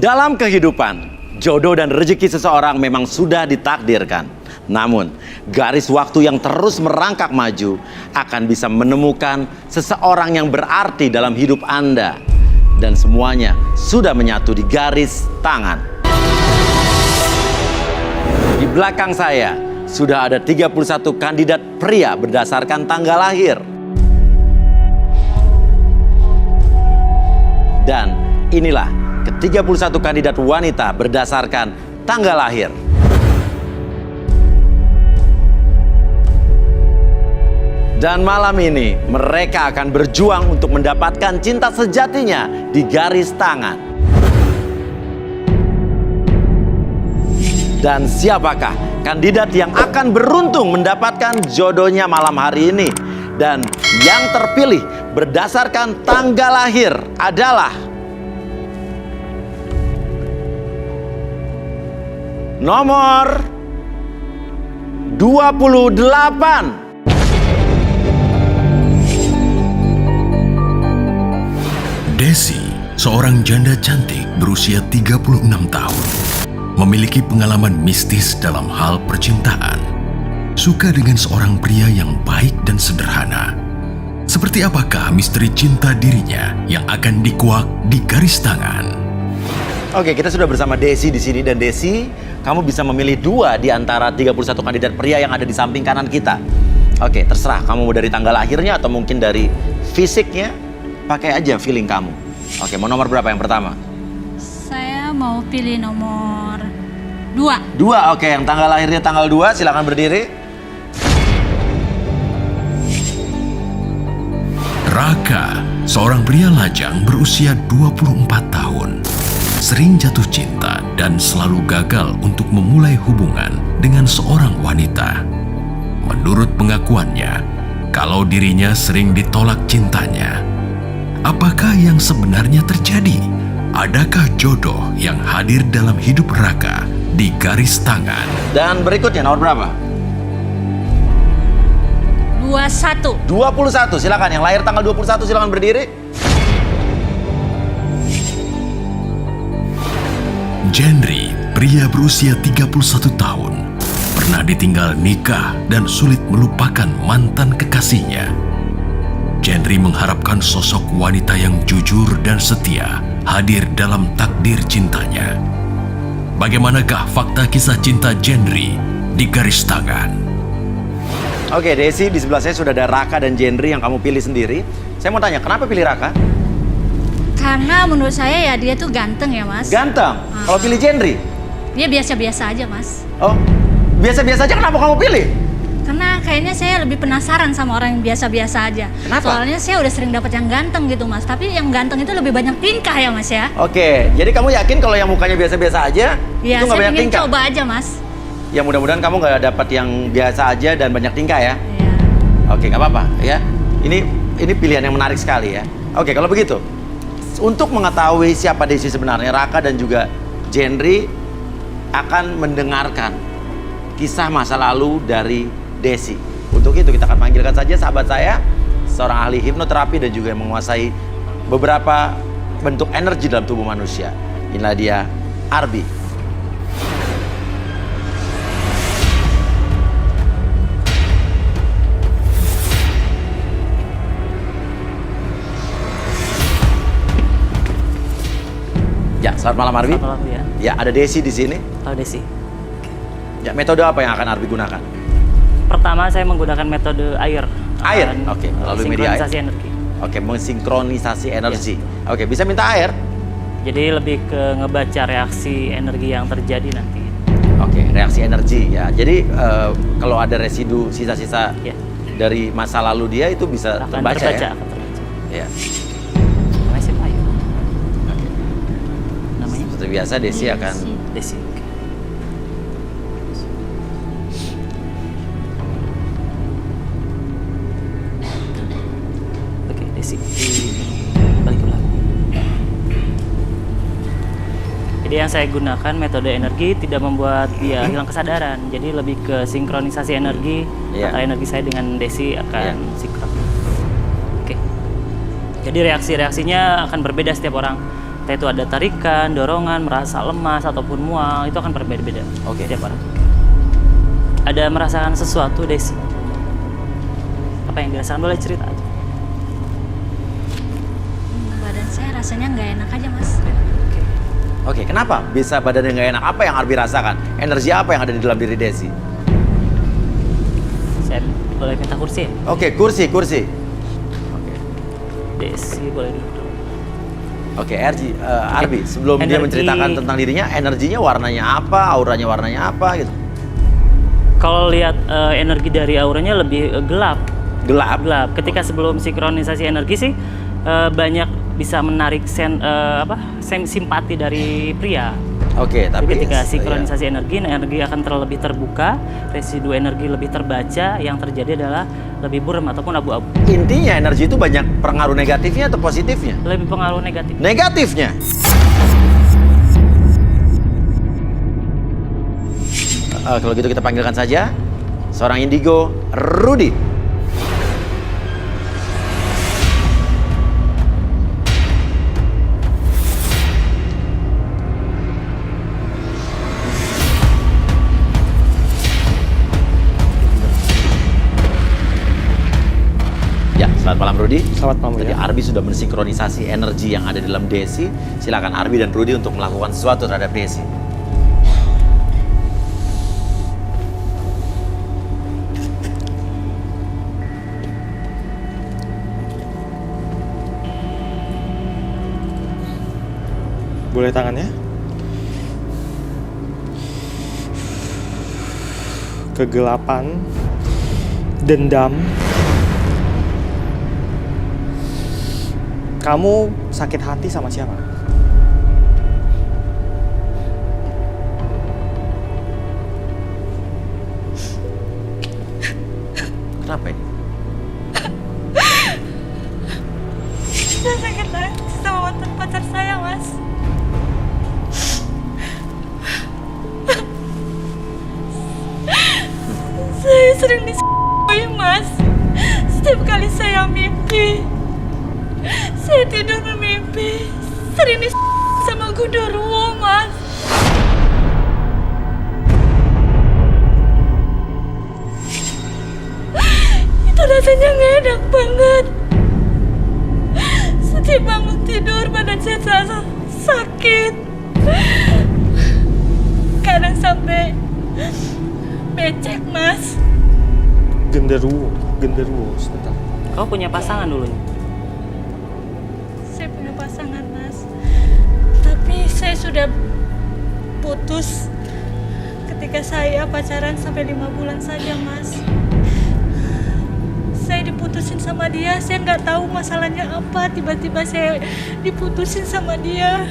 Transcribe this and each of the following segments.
Dalam kehidupan, jodoh dan rezeki seseorang memang sudah ditakdirkan. Namun, garis waktu yang terus merangkak maju akan bisa menemukan seseorang yang berarti dalam hidup Anda. Dan semuanya sudah menyatu di garis tangan. Di belakang saya, sudah ada 31 kandidat pria berdasarkan tanggal lahir. Dan inilah ke-31 kandidat wanita berdasarkan tanggal lahir. Dan malam ini mereka akan berjuang untuk mendapatkan cinta sejatinya di garis tangan. Dan siapakah kandidat yang akan beruntung mendapatkan jodohnya malam hari ini? Dan yang terpilih berdasarkan tanggal lahir adalah nomor 28. Desi, seorang janda cantik berusia 36 tahun. Memiliki pengalaman mistis dalam hal percintaan. Suka dengan seorang pria yang baik dan sederhana. Seperti apakah misteri cinta dirinya yang akan dikuak di garis tangan? Oke, kita sudah bersama Desi di sini. Dan Desi, kamu bisa memilih 2 di antara 31 kandidat pria yang ada di samping kanan kita. Oke, terserah kamu mau dari tanggal lahirnya atau mungkin dari fisiknya. Pakai aja feeling kamu. Oke, mau nomor berapa yang pertama? Saya mau pilih nomor 2. 2, oke. Yang tanggal lahirnya tanggal 2, silakan berdiri. Raka, seorang pria lajang berusia 24 tahun. Sering jatuh cinta dan selalu gagal untuk memulai hubungan dengan seorang wanita. Menurut pengakuannya, kalau dirinya sering ditolak cintanya. Apakah yang sebenarnya terjadi? Adakah jodoh yang hadir dalam hidup Raka di garis tangan? Dan berikutnya nomor berapa? 21. 21, silakan. Yang lahir tanggal 21 silakan berdiri. Jendri, pria berusia 31 tahun, pernah ditinggal nikah dan sulit melupakan mantan kekasihnya. Jendri mengharapkan sosok wanita yang jujur dan setia hadir dalam takdir cintanya. Bagaimanakah fakta kisah cinta Jendri di garis tangan? Oke, Desi, di sebelah saya sudah ada Raka dan Jendri yang kamu pilih sendiri. Saya mau tanya, kenapa pilih Raka? Karena menurut saya ya dia tuh ganteng ya, Mas. Ganteng. Kalau pilih Jendri? Dia biasa-biasa aja, Mas. Oh, biasa-biasa aja, kenapa kamu pilih? Karena kayaknya saya lebih penasaran sama orang yang biasa-biasa aja. Kenapa? Soalnya saya udah sering dapat yang ganteng gitu, Mas. Tapi yang ganteng itu lebih banyak tingkah ya, Mas ya. Oke, jadi kamu yakin kalau yang mukanya biasa-biasa aja, Ya, itu nggak saya banyak ingin tingkah? coba aja, Mas. Ya mudah-mudahan kamu nggak dapat yang biasa aja dan banyak tingkah ya. Iya. Oke, nggak apa-apa ya. Ini pilihan yang menarik sekali ya. Oke, kalau begitu, untuk mengetahui siapa Desi sebenarnya, Raka dan juga Jendri akan mendengarkan kisah masa lalu dari Desi. Untuk itu kita akan panggilkan saja sahabat saya, seorang ahli hipnoterapi dan juga yang menguasai beberapa bentuk energi dalam tubuh manusia. Inilah dia, Arbi. Ya, selamat malam Arbi. Selamat malam ya. Ya, ada Desi di sini. Halo Desi. Ya, metode apa yang akan Arbi gunakan? Pertama saya menggunakan metode air. Air? Oke, melalui media air. Sinkronisasi energi. Oke, mensinkronisasi energi. Oke, bisa minta air? Jadi lebih ke ngebaca reaksi energi yang terjadi nanti. Oke, reaksi energi ya. Jadi kalau ada residu sisa-sisa Ya. dari masa lalu dia itu bisa Akan terbaca ya? akan terbaca. Ya. Namanya siapa ya? Oke. Namanya? Seperti biasa Desi akan Desi. Oke. Oke, Desi. Balik ke belakang. Jadi yang saya gunakan metode energi tidak membuat dia hilang kesadaran. Jadi lebih ke sinkronisasi energi. Iya. Antara energi saya dengan Desi akan Iya. sinkron. Oke. Jadi reaksi-reaksinya akan berbeda setiap orang. Entah itu ada tarikan, dorongan, merasa lemas ataupun mual, itu akan berbeda-beda. Oke. Tiap orang. Ada merasakan sesuatu, Desi? Apa yang dirasakan, boleh cerita aja. Badan saya rasanya nggak enak aja mas. Oke, kenapa bisa badannya nggak enak? Apa yang Arbi rasakan? Energi apa yang ada di dalam diri Desi? Saya boleh minta kursi ya? Oke, kursi. Oke. Desi boleh duduk dulu. Oke, Arbi, sebelum dia Energi. menceritakan tentang dirinya, energinya warnanya apa, auranya warnanya apa gitu? Kalau lihat energi dari auranya lebih gelap. Gelap. Gelap. Ketika sebelum sinkronisasi energi sih banyak bisa menarik simpati dari pria. Oke, Tapi tapi ketika iya. sinkronisasi energi akan lebih terbuka, residu energi lebih terbaca, yang terjadi adalah lebih buram ataupun abu-abu. Intinya energi itu banyak pengaruh negatifnya atau positifnya? Lebih pengaruh negatif. Negatifnya. Kalau gitu kita panggilkan saja seorang indigo, Rudy. Ya, selamat malam Rudy. Selamat malam Tadi ya. Arbi sudah mensinkronisasi energi yang ada di dalam Desi. Silakan Arbi dan Rudy untuk melakukan sesuatu terhadap Desi. Boleh tangannya? Kegelapan, dendam. Kamu sakit hati sama siapa? Kenapa ini? Saya sakit hati sama mantan pacar saya mas. Saya sering disekoi mas. Setiap kali saya mimpi, saya tidur bermimpi sering sama Gundurwo mas. Itu rasanya nggak enak banget. Setiap bangun tidur badan saya terasa sakit. Kadang sampai becek mas. Genderuwo, sebentar. Kau punya pasangan dulunya? Saya punya pasangan mas, tapi saya sudah putus ketika saya pacaran sampai 5 bulan saja mas. Saya diputusin sama dia, saya nggak tahu masalahnya apa, tiba-tiba saya diputusin sama dia.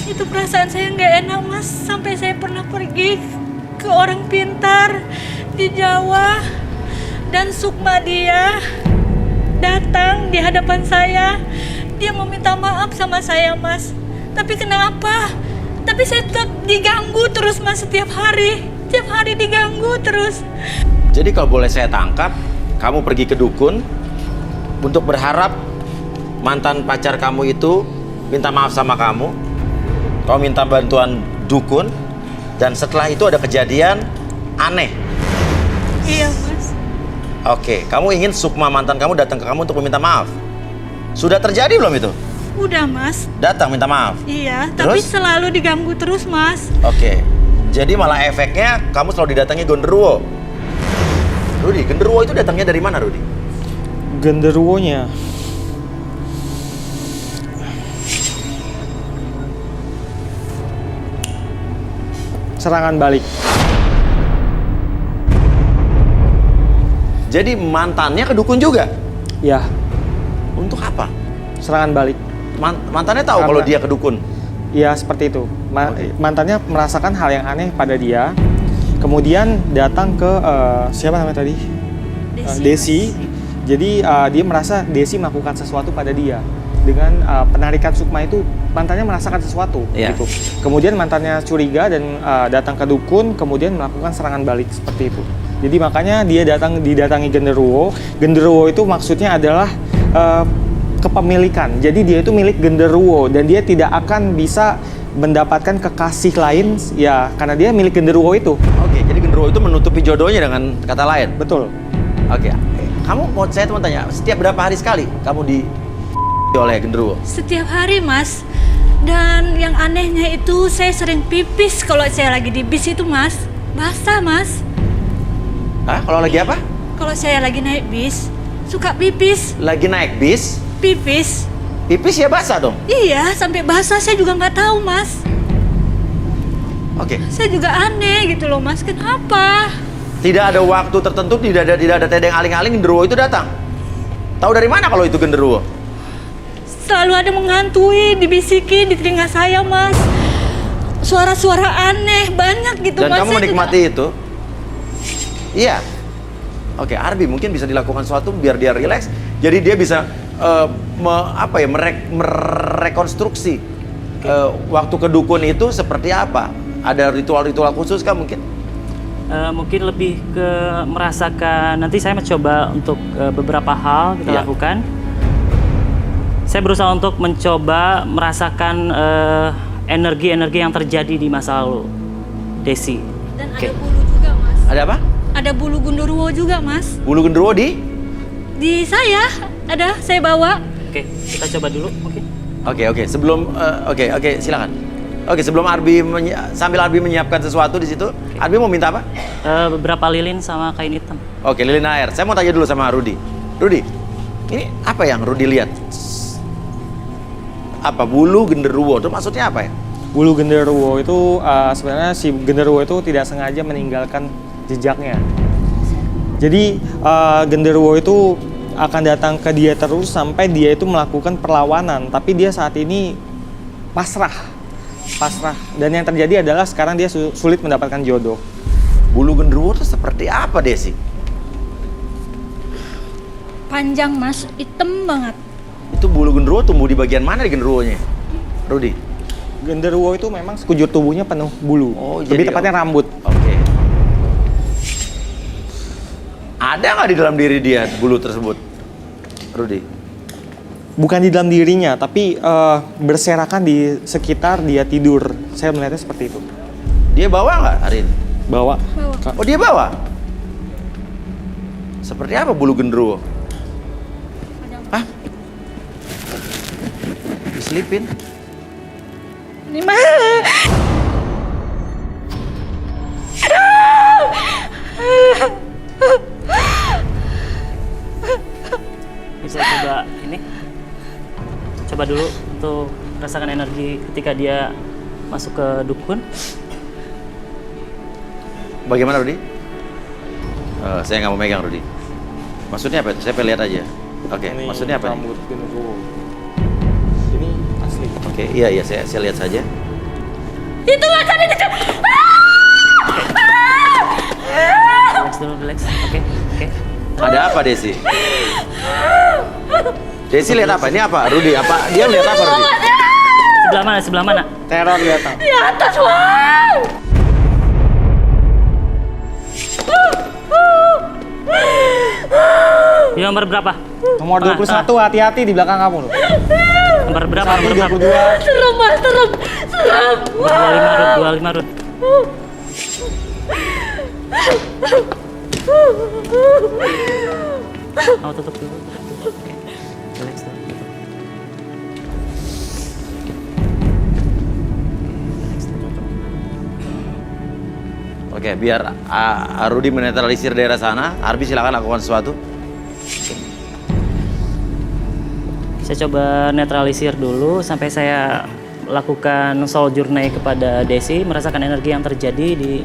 Itu perasaan saya nggak enak mas, sampai saya pernah pergi ke orang pintar di Jawa dan sukma dia datang di hadapan saya. Dia meminta maaf sama saya mas, tapi kenapa? Tapi saya tetap diganggu terus mas, setiap hari diganggu terus. Jadi kalau boleh saya tangkap, kamu pergi ke dukun untuk berharap mantan pacar kamu itu minta maaf sama kamu. Kau minta bantuan dukun, dan setelah itu ada kejadian aneh. Iya mas. Oke, kamu ingin sukma mantan kamu datang ke kamu untuk meminta maaf. Sudah terjadi belum itu? Udah mas. Datang minta maaf. Iya, tapi Terus? selalu diganggu terus mas. Oke, jadi malah efeknya kamu selalu didatangi genderuwo. Rudy, genderuwo itu datangnya dari mana Rudy? Genderuwonya. Serangan balik. Jadi mantannya ke dukun juga? Ya, Untuk apa? serangan balik. Mantannya tahu kalau Karena- dia ke dukun? Ya, seperti itu. Oke. Mantannya merasakan hal yang aneh pada dia. Kemudian datang ke siapa namanya tadi? Desi. Jadi dia merasa Desi melakukan sesuatu pada dia. Dengan penarikan sukma itu mantannya merasakan sesuatu. Iya. Gitu. Kemudian mantannya curiga dan datang ke dukun, kemudian melakukan serangan balik seperti itu. Jadi makanya dia didatangi genderuwo. Genderuwo itu maksudnya adalah kepemilikan. Jadi dia itu milik genderuwo dan dia tidak akan bisa mendapatkan kekasih lain ya karena dia milik genderuwo itu. Oke, jadi genderuwo itu menutupi jodohnya dengan kata lain. Betul. Oke, saya mau tanya, setiap berapa hari sekali kamu di oleh genderuwo? Setiap hari, Mas. Dan yang anehnya itu saya sering pipis kalau saya lagi di bis itu, Mas. Basah, Mas. Hah? Kalau lagi apa? Kalau saya lagi naik bis, suka pipis. Lagi naik bis, Pipis. pipis ya basah dong? Iya, sampai basah saya juga nggak tahu, Mas. Oke. Saya juga aneh gitu loh, Mas. Kenapa? Tidak ada waktu tertentu, tidak ada tedeng aling-aling genderuwo itu datang. Tahu dari mana kalau itu genderuwo? Selalu ada menghantui, dibisiki di telinga saya, Mas. Suara-suara aneh, banyak gitu, Dan Mas. kamu Saya menikmati itu? Iya. Oke, Arbi mungkin bisa dilakukan sesuatu biar dia rileks. Jadi dia bisa merekonstruksi waktu ke dukun itu seperti apa? Ada ritual-ritual khusus kah mungkin? Mungkin lebih ke merasakan, nanti saya mencoba untuk beberapa hal kita Iya. lakukan. Saya berusaha untuk mencoba merasakan energi-energi yang terjadi di masa lalu Desi. Dan Oke. ada bulu juga, Mas. Ada apa? Ada bulu genderuwo juga, Mas. Bulu genderuwo di? Di saya ada, saya bawa. Oke, kita coba dulu mungkin. Oke, sebelum oke, silakan. Oke, sebelum sambil Arbi menyiapkan sesuatu di situ, Arbi mau minta apa? Beberapa lilin sama kain hitam. Oke, lilin air. Saya mau tanya dulu sama Rudi. Rudi, ini apa yang Rudi lihat? Apa bulu genderuwo? Itu maksudnya apa ya? Bulu genderuwo itu sebenarnya si genderuwo itu tidak sengaja meninggalkan jejaknya. Jadi genderuwo itu akan datang ke dia terus sampai dia itu melakukan perlawanan, tapi dia saat ini pasrah. Dan yang terjadi adalah sekarang dia sulit mendapatkan jodoh. Bulu genderuwo itu seperti apa, Desi? Panjang, Mas, hitam banget. Itu bulu genderuwo tumbuh di bagian mana di genderuwonya? Rudi? Genderuwo itu memang sekujur tubuhnya penuh bulu. Oh, Lebih jadi- tepatnya rambut. Oke. Ada nggak di dalam diri dia bulu tersebut, Rudi? Bukan di dalam dirinya, tapi berserakan di sekitar dia tidur. Saya melihatnya seperti itu. Dia bawa nggak hari ini? Bawa. Oh, dia bawa? Seperti apa bulu genderuwo? Hah? Diselipin? Ini mah. Bisa coba ini. Coba dulu untuk rasakan energi ketika dia masuk ke dukun. Bagaimana, Rudi? Saya nggak mau megang, Rudi. Maksudnya apa itu? Saya pengen lihat aja. Oke, Ini maksudnya apa nih? rambut genderuwo. Ini asli. Oke, iya, saya lihat saja. Itu Mas, ada di Relax dulu, relax. Oke. Ada apa, Desi? Desi lihat apa? Ini apa, Rudi? Apa? Dia lihat apa, Rudi? Sebelah mana? Teror datang. di atas, Mas. Di nomor berapa? Nomor 21, hati-hati di belakang kamu loh. Nomor berapa? Nomor berapa? 22. Serem, Mas, serem. 25 Rut. Mau tutup dulu. Oke. Relax dulu. Oke, biar Rudi menetralisir daerah sana, Arbi silakan lakukan sesuatu. Saya coba netralisir dulu sampai saya lakukan soul journey kepada Desi, merasakan energi yang terjadi di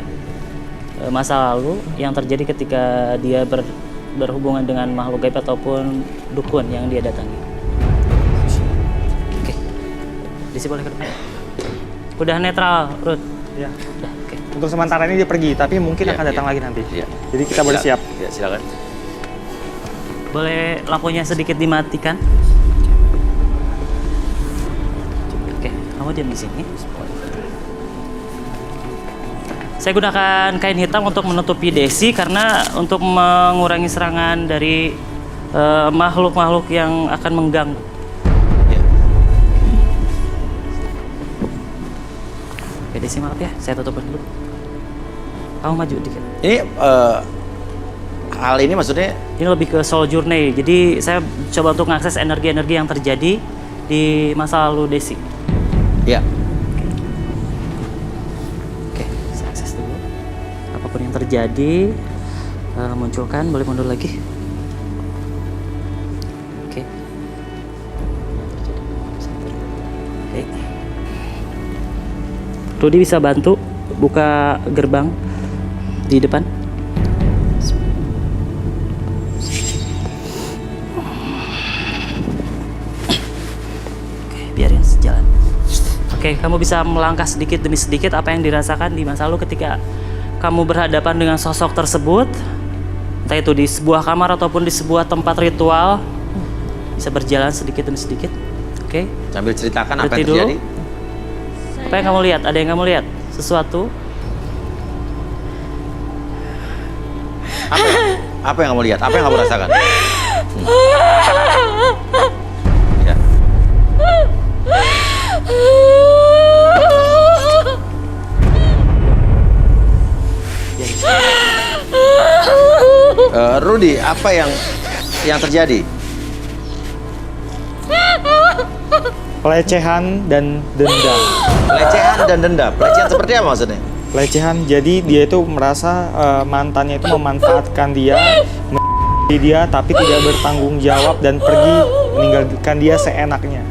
masa lalu yang terjadi ketika dia berhubungan dengan makhluk gaib ataupun dukun yang dia datangi. Oke. Desi boleh ke depan. Udah netral, Ruth. Ya. Udah, oke. Untuk sementara ini dia pergi, tapi mungkin Iya, akan datang iya. lagi nanti. Iya. Jadi kita bersiap. Ya, silakan. Boleh lampunya sedikit dimatikan? Oke, kamu diam di sini. Saya gunakan kain hitam untuk menutupi Desi karena untuk mengurangi serangan dari makhluk-makhluk yang akan mengganggu. Oke, Desi maaf ya, saya tutupin dulu. Kamu maju dikit. Ini hal ini maksudnya Ini lebih ke soul journey. Jadi saya coba untuk mengakses energi-energi yang terjadi di masa lalu Desi. ya. Oke, saya akses dulu. Apapun yang terjadi, munculkan. Boleh mundur lagi. Oke. Oke. Rudy bisa bantu buka gerbang di depan. Oke, biarin sejalan. Oke, kamu bisa melangkah sedikit demi sedikit apa yang dirasakan di masa lalu ketika kamu berhadapan dengan sosok tersebut. Entah itu di sebuah kamar ataupun di sebuah tempat ritual. Bisa berjalan sedikit demi sedikit. Oke. Sambil ceritakan apa Berhenti yang terjadi. Apa yang kamu lihat? Ada yang kamu lihat? Sesuatu? Apa yang kamu lihat? Apa yang kamu rasakan? Ya. Rudy, apa yang terjadi? Pelecehan dan dendam. Pelecehan dan dendam. Pelecehan seperti apa maksudnya? Pelecehan, jadi dia itu merasa mantannya itu memanfaatkan dia, dia tapi tidak bertanggung jawab dan pergi meninggalkan dia seenaknya.